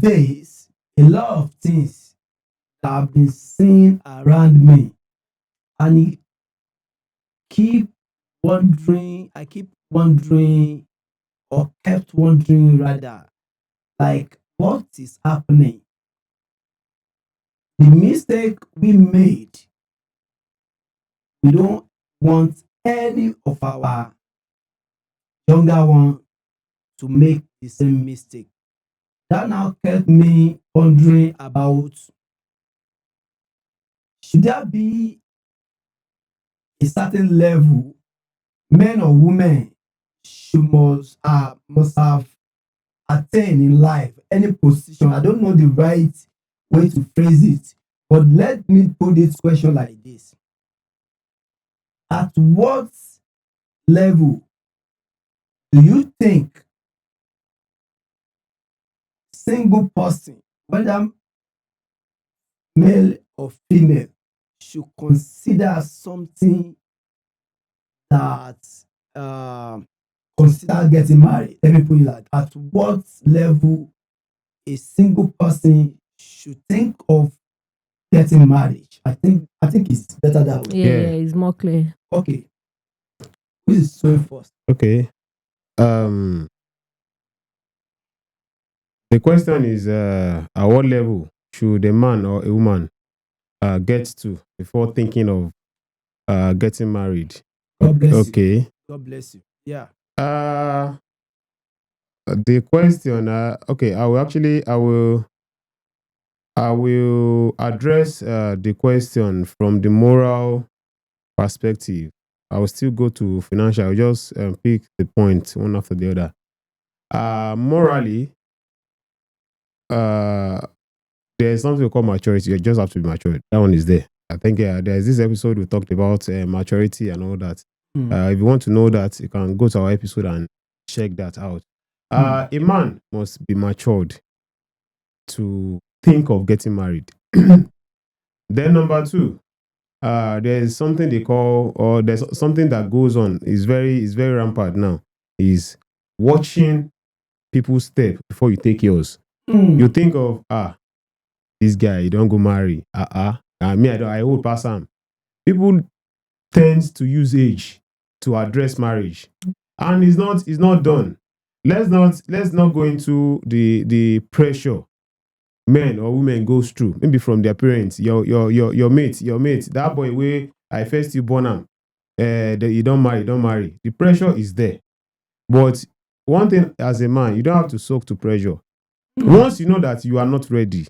days, a lot of things that have been seen around me, and keep I keep wondering, or kept wondering rather, like what is happening? The mistake we made, we don't want any of our younger one to make the same mistake. That now kept me wondering about, should there be a certain level men or women must have attained in life, any position. I don't know the right way to phrase it, but let me put this question like this: at what level do you think single person, whether male or female, should consider something that consider getting married? Let me put it like, at what level a single person should think of getting married? I think it's better that way. Yeah, it's more clear. Okay, who is going first? Okay. The question is, at what level should a man or a woman get to before thinking of getting married? God bless you. Okay. God bless you. Yeah. The question. Okay. I will address the question from the moral perspective. I will still go to financial. I'll just pick the point one after the other. Morally, there's something called maturity. You just have to be matured. That one is there. I think there's this episode we talked about maturity and all that. If you want to know that, you can go to our episode and check that out. A man must be matured to think of getting married. Then number two, there's something they call, or there's something that goes on. Is very rampant now. Is watching people's step before you take yours. You think of this guy, you don't go marry. Me, I hold pass him. People tend to use age to address marriage, and it's not done. Let's not go into the pressure men or women goes through, maybe from their parents, your mate, that boy way I first you born him, that you don't marry. The pressure is there, but one thing as a man, you don't have to soak to pressure. Once you know that you are not ready,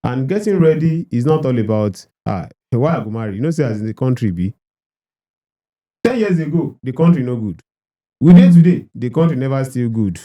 and getting ready is not all about why I go marry. You know, say as in the country be 10 years ago, the country no good. We dey today, the country never still good.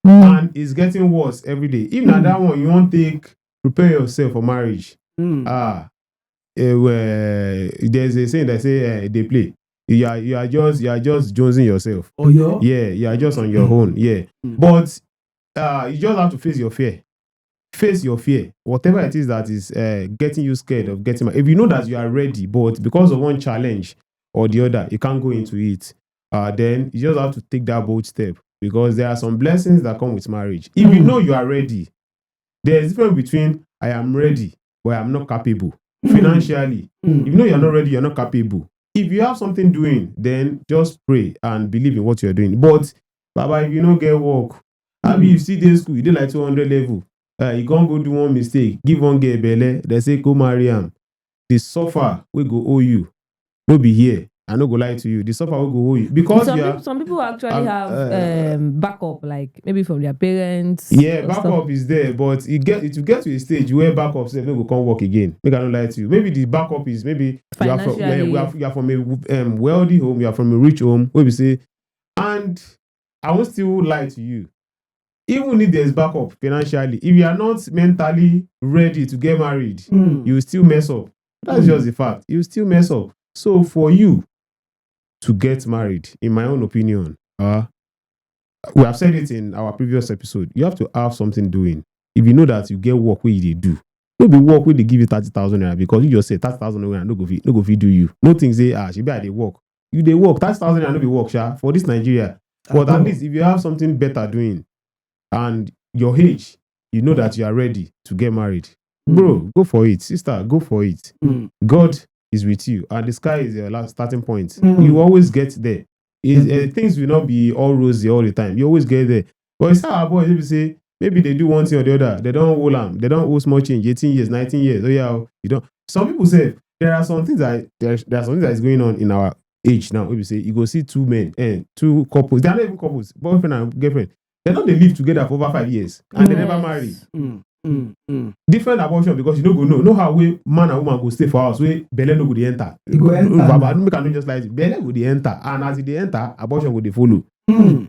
And it's getting worse every day. Even at that one, you won't prepare yourself for marriage. There's a saying that say they play. You are just jonesing yourself. Oh, yeah, you are just on your own. Yeah, but you just have to face your fear. Face your fear, whatever it is that is getting you scared of getting married. If you know that you are ready, but because of one challenge or the other, you can't go into it. Then you just have to take that bold step, because there are some blessings that come with marriage. If you know you are ready, there's a difference between I am ready but I am not capable financially. If you know you're not ready, you're not capable. If you have something doing, then just pray and believe in what you're doing. But Baba, if you don't get work, you see this school, you did like 200 level. You can't go do one mistake, give one girl belle, they say go marry him. The suffer we go owe you. No be here. I no go lie to you. The suffer will go owe you, because some people actually have backup, like maybe from their parents. Yeah, backup is there, but it will get to a stage where backup say no go come work again. Make I not lie to you. Maybe the backup is maybe you are from a wealthy home, you are from a rich home, where we say, and I won't still lie to you. Even if there's backup financially, if you are not mentally ready to get married, you will still mess up. That's just the fact. You will still mess up. So for you to get married, in my own opinion, we have said it in our previous episode, you have to have something doing. If you know that you get work where they do, no be work where they give you 30,000 naira, because you just say 30,000 naira no go fit do you. No thing say she be at the work. You they work 30,000 naira no be work for this Nigeria. But at least if you have something better doing, and your age, you know that you are ready to get married. Bro, go for it. Sister, go for it. God is with you, and the sky is your last starting point. You always get there. Things will not be all rosy all the time. You always get there. But it's how our boys maybe say, maybe they do one thing or the other. They don't hold them. They don't hold small change. 18 years, 19 years. Oh yeah, you don't. Some people say there are some things that there are something that is going on in our age now. Maybe say you go see two men and two couples. They are not even couples, boyfriend and girlfriend. They don't they live together for over 5 years and they never marry. Different abortion because you don't go know how we man and woman go stay for house where belle no go dey enter. You go enter. Make I no just like belle go dey enter, and as they enter, abortion go dey follow.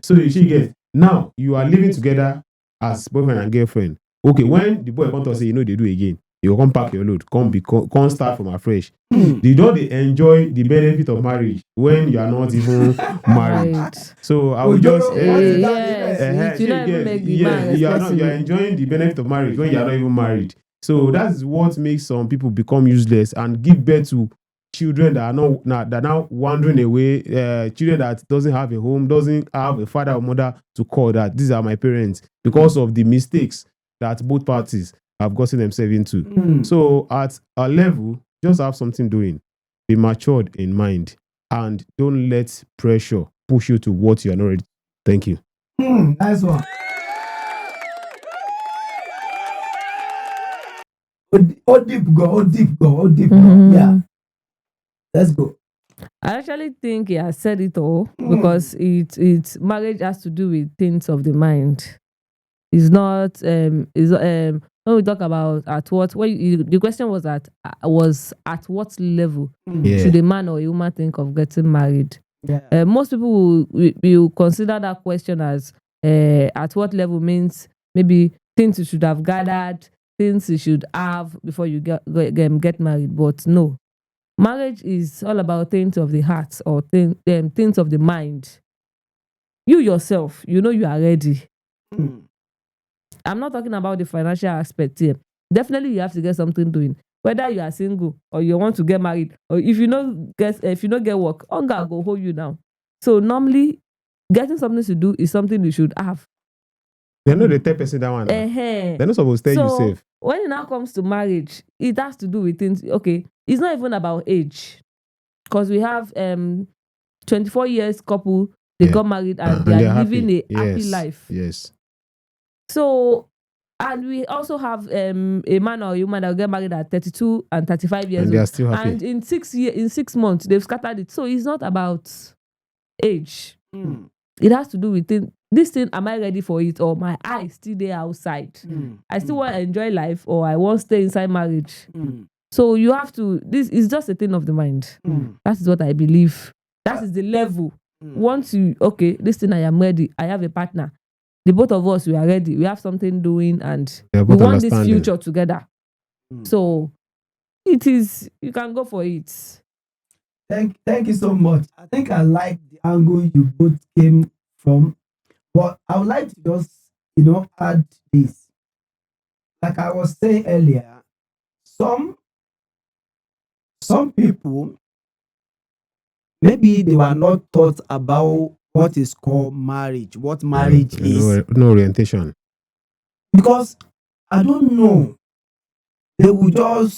So you see, get now you are living together as boyfriend and girlfriend. Okay, when the boy come to say they do again, you go come pack your load, come start from afresh. You don't enjoy the benefit of marriage when you are not even married. Right. So I will just You don't even make the man you are responsible. enjoying the benefit of marriage when you are not even married. So that's what makes some people become useless and give birth to children that are now wandering away. Children that doesn't have a home, doesn't have a father or mother to call that these are my parents because of the mistakes that both parties have gotten themselves into. So at a level, just have something doing. Be matured in mind and don't let pressure push you to what you are not ready. Thank you. Nice one. Oh, deep go. Yeah. Let's go. I actually think he has said it all because it's marriage has to do with things of the mind. It's not when we talk about at what the question was at what level should a man or a woman think of getting married? Yeah. Most people will consider that question as at what level means maybe things you should have gathered, things you should have before you get married. But no, marriage is all about things of the heart or things of the mind. You yourself, you know you are ready. I'm not talking about the financial aspect here. Definitely, you have to get something doing. Whether you are single or you want to get married, or if you don't get work, hunger go hold you now. So normally, getting something to do is something you should have. They know the 10% that one. They're not supposed to tell you safe. When it now comes to marriage, it has to do with things. Okay, it's not even about age, because we have 24 years couple. They got married and they are living a happy life. Yes. So, and we also have a man or a woman that will get married at 32 and 35 years And old. they are still happy. And in 6 months, they've scattered it. So it's not about age. It has to do with this thing, am I ready for it? Or my eyes still there outside? I still want to enjoy life, or I want to stay inside marriage. So you have to, this is just a thing of the mind. That is what I believe. That is the level. Once you, okay, this thing I am ready, I have a partner. The both of us, we are ready. We have something doing and we want this future together. So it is, you can go for it. Thank you so much. I think I like the angle you both came from. But I would like to just, add this. Like I was saying earlier, some people, maybe they were not taught about what is called marriage, what marriage is. No orientation. Because I don't know. They don't,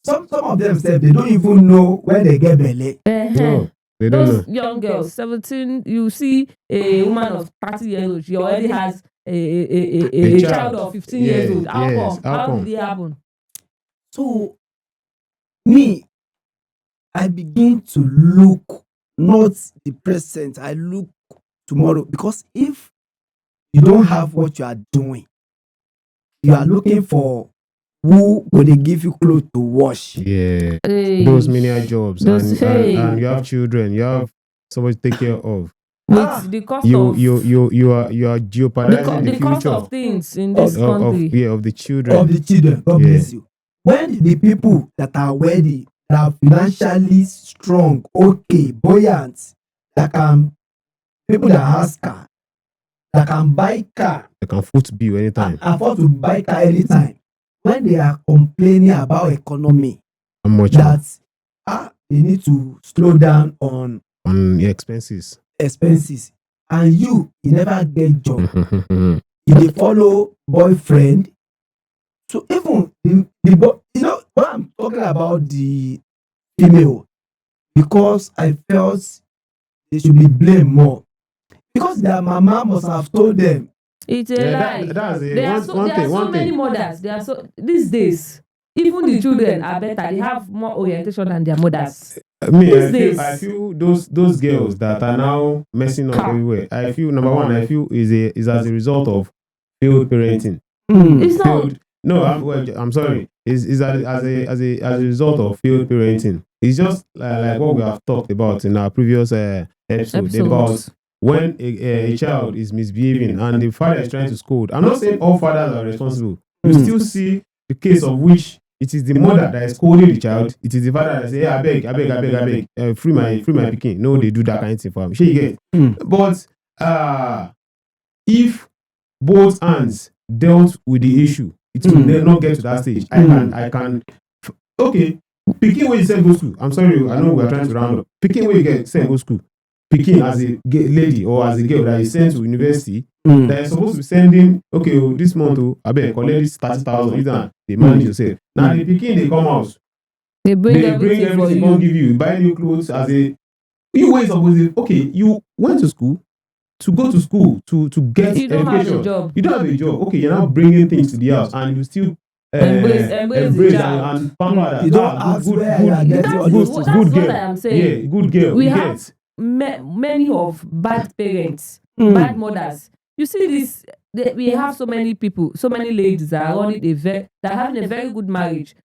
some of them say they don't even know when they get belly. No, they don't Those know. young girls, 17, you see a woman of 30 years old, she already has a child of 15 years old. How come? Did it happen? So, me, I begin to look not the present, I look tomorrow. Because if you don't have what you are doing, you are looking for who will they give you clothes to wash. Yeah. Those menial jobs. And you have children, you have somebody to take care of. With the cost you of you are jeopardizing the the cost future of things in this country. of the children. Of the children. God bless you. When the people that are wealthy, that are financially strong, okay, buoyant, people that has car, that can buy car, they can foot bill anytime. Afford to buy car anytime. When they are complaining about economy, how much that they need to slow down on expenses. And you never get job. you dey follow boyfriend. So even the boy, when I'm talking about the female, because I felt they should be blamed more because their mama must have told them. It's a lie. That's it. There are so many mothers. There are so these days. Even the children are better. They have more orientation than their mothers. I feel those girls that are now messing up everywhere. I feel number one, I feel is as a result of failed parenting. It's not. Failed. No, I'm sorry. Is as a result of failed parenting. It's just like what we have talked about in our previous episode about when a child is misbehaving and the father is trying to scold. I'm not saying all fathers are responsible. You still see the case of which it is the mother that is scolding the child. It is the father that say, hey, I beg, free my pikin. No, they do that kind of thing for him. She get. But if both hands dealt with the issue, it will not get to that stage. I can. Okay, pikin where you send go school. I'm sorry, I know we are trying to round up. Pikin where you get send go school. Pikin as a lady or as a girl that is sent to university, that is supposed to be sending. Okay, this month, I beg collect this 30,000. You don't they manage yourself. Now the pikin they come out. They bring everything for you. Give you buy new clothes as a. You were supposed to. Okay, you went to school. To go to school to get you don't education. Have a job. You don't have a job. Okay, you're now bringing things to the house and you still embrace and pamper. You don't ask where you are getting all those things. Good girl. What I am saying. Yeah, good girl. We have many of bad parents, bad mothers. You see this. We have so many people, so many ladies that are running that are having a very good marriage,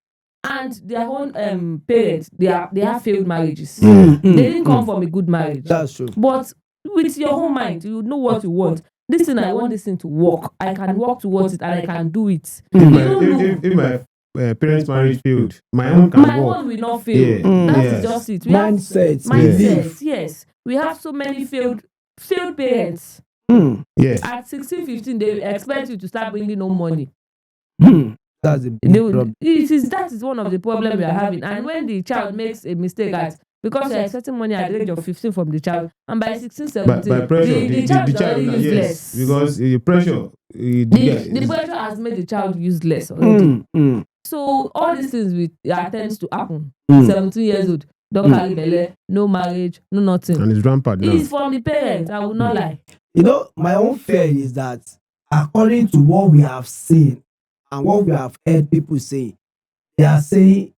and their own parents they have failed marriages. They didn't come from a good marriage. That's true. But with your own mind, you know what you want. This thing, I want this thing to work. I can work towards it and I can do it. If my parents' marriage failed, my own can work. My own will not fail. That's just it. Mindset. Yes. We have so many failed parents. Yes. At 16, 15, they expect you to start bringing no money. That's a big problem. That is one of the problems we are having. And when the child makes a mistake because you're expecting money at the age of 15 from the child, and by 16, 17, by pressure, the child is already useless. Yes, because the pressure, the pressure has made the child useless already. So all these things tends to happen. 17 years old, don't carry belly, no marriage, no nothing. And it's rampant now. It's from the parents, I will not lie. My own fear is that according to what we have seen and what we have heard people say, they are saying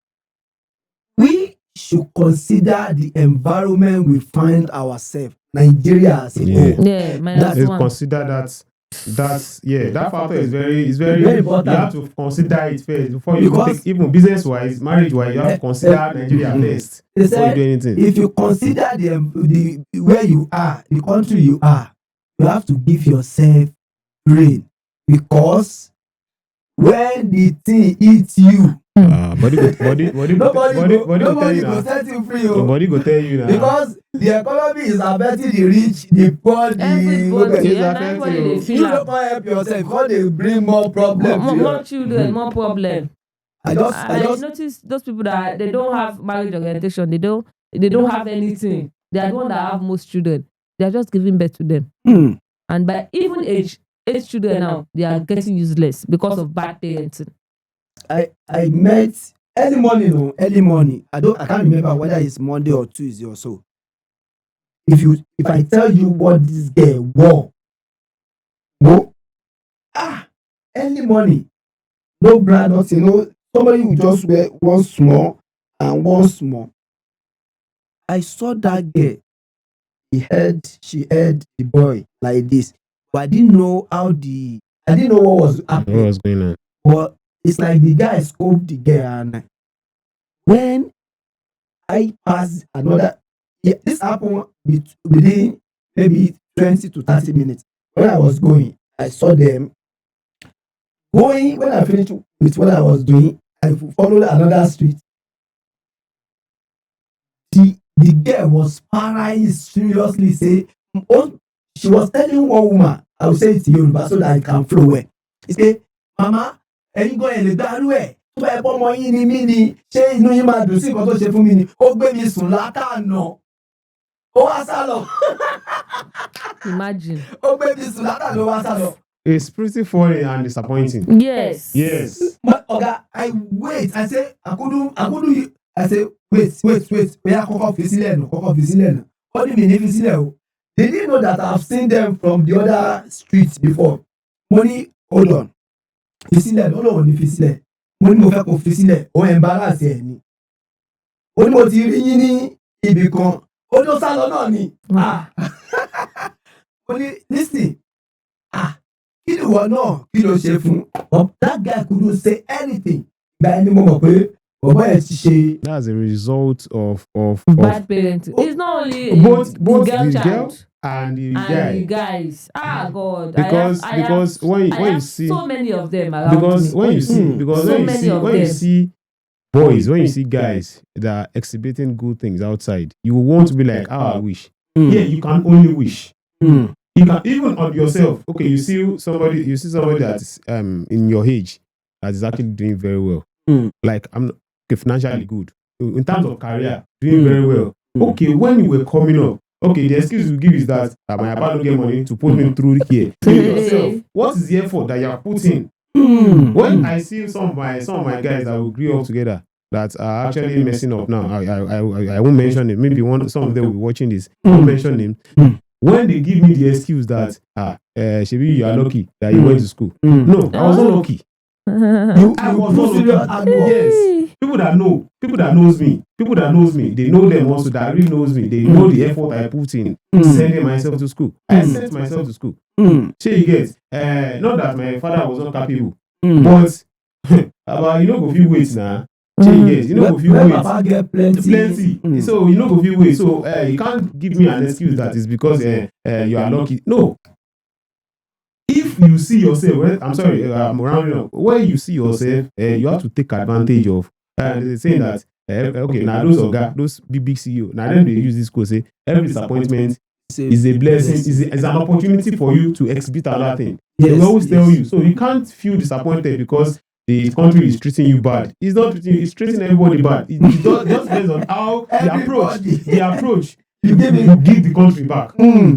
we should consider the environment we find ourselves, Nigeria as a whole. Yeah, consider that factor is very important. You have to consider it first before you take, even business wise, marriage wise, you have to consider Nigeria first before you do anything. If you consider the where you are, the country you are, you have to give yourself brain, because when the thing eats you, body go set you free. Body go tell you now. Because the economy is affecting the rich, the poor, everybody. You don't help yourself because they bring more problems. More children, more problem. I just notice those people that they don't have marriage orientation. They don't have anything. They are the ones that have most children. They are just giving birth to them. And by even age children now, they are getting useless because of bad parenting. I met early morning. I can't remember whether it's Monday or Tuesday or so. If I tell you what this girl wore, early morning, no brand, nothing, somebody who just wear one small and one small. I saw that girl. She heard the boy like this, but I didn't know what was happening. What was going on? But it's like the guy scoped the girl, and when I passed another, this happened within maybe 20 to 30 minutes. When I was going, I saw them going. When I finished with what I was doing, I followed another street. The girl was paranoid, seriously say, she was telling one woman, I will say it in Yoruba so that it can flow well. He say, Mama, ẹ̀yin gan ẹ̀ lè gbárù ẹ̀ tó bá ẹ pọ́ ọmọ yín ni mí ni, ṣé inú yín máa dùn sí nǹkan tó ṣe fún mi ni, ó gbé mi sùn látànà, ó wá sá lọ. Imagine. Ó gbé mi sùn látànà, ó wá sá lọ. It's pretty funny and disappointing. Yes. Yes. But Oga, I wait. I say I couldn't. I say wait. We are kọ́kọ́ fi sílẹ̀ nù, kọ́kọ́ fi sílẹ̀ nù. What do you mean if fi sílẹ̀ o? They didn't know that I've seen them from the other streets before. Mo ní hold on. Fi sílẹ̀ lọ́nà òní fi sílẹ̀. Mo ní mo fẹ́ kó fi sílẹ̀. Ó embarrass ẹ̀ ni. Ó ní mo ti rí yín ní ibì kan. Ó ní ó sá lọ náà ni. Ó ní listen. Kí ni ìwọ náà kí ló ṣe fún? That guy couldn't say anything. Ìgbà ẹni mo mọ̀ pé bọ̀bọ̀ yẹn ti ṣe. That's a result of Bad parenting. It's not only both the the girl girl child and the and guy. the guys. God. Because when I you have see so many of them around because me. when you see because So when you many see of when you them. see boys, when you see guys that are exhibiting good things outside, you will want to be like, I wish. Yeah, you can only wish. You can even on yourself. Okay, you see somebody that is in your age that is actually doing very well. Like I'm okay, financially good. In terms of career, doing very well. Okay, when you were coming up, okay, the excuse you give is that my papa don't get money to put me through here. You yourself, what is the effort that you are putting? When I see some of my guys that we grew up together that are actually messing up now, I won't mention it. Maybe some of them will be watching this. I won't mention him. When they give me the excuse that Shebi, you are lucky that you went to school. No, I was not lucky. I was not lucky. Yes. People that knows me, they know them also that really knows me. They know the effort I put in sending myself to school. I sent myself to school. So you get, not that my father was not capable, but you know go few weights now. Yes, you know go few weights. Papa get plenty. So you know go few weights. So you can't give me an excuse that is because you are lucky. No. If you see yourself, I'm sorry, I'm rounding up. When you see yourself, you have to take advantage of. They're saying that okay, now those big CEO, now then they use this quote say every disappointment is a blessing, is an opportunity for you to exhibit another thing. They will always tell you, so you can't feel disappointed because the country is treating you bad. It's not treating you, it's treating everybody bad. It just depends on how the approach you give the country back.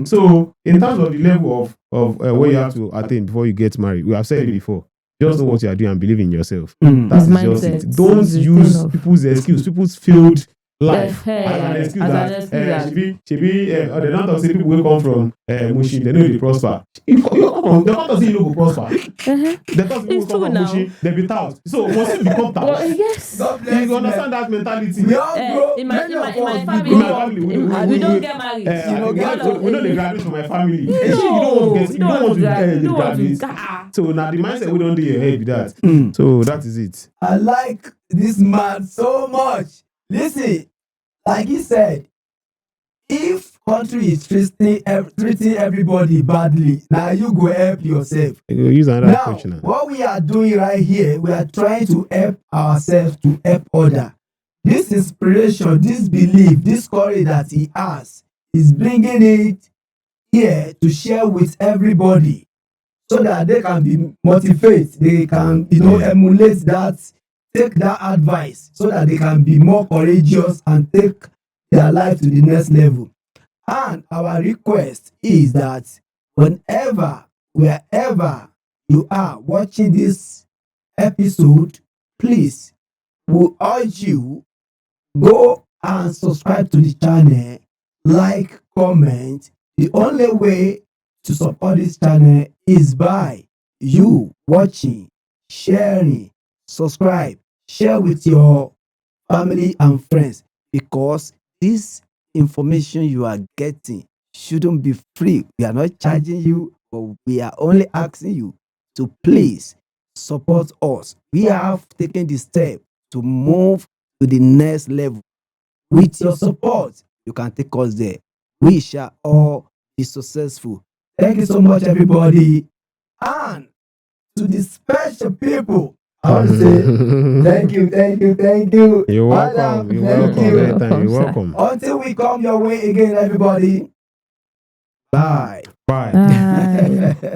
So in terms of the level of what you have to attain before you get married, we have said it before. Just know what you are doing and believe in yourself. That's just it. Don't use people's excuse, people's failed life as an excuse that Shebi, they don't talk say people will come from Mushin, they know they prosper. You come from, they don't say you no go prosper. They talk people come from Mushin, they be tout. So once you become tout, Yes. you understand that mentality. We all grow. In my In family, my family, we don't get married. we know they graduate from my family. No, You don't want to you don't want to graduate. So now the mindset we don't do your head with that. So that is it. I like this man so much. Listen, like he said, if country is treating everybody badly, now you go help yourself. You go use another Now, question. what we are doing right here, we are trying to help ourselves to help others. This inspiration, this belief, this courage that he has, is bringing it here to share with everybody so that they can be motivated, they can, emulate that, take that advice so that they can be more courageous and take their life to the next level. And our request is that wherever you are watching this episode, please, we urge you, go and subscribe to the channel, like, comment. The only way to support this channel is by you watching, sharing, subscribe, share with your family and friends, because this information you are getting shouldn't be free. We are not charging you, but we are only asking you to please support us. We have taken the step to move to the next level. With your support, you can take us there. We shall all be successful. Thank you so much, everybody. And to the special people, I want to say thank you. You're welcome. You're welcome. Anytime. You're welcome. Until we come your way again, everybody. Bye. Bye. Bye.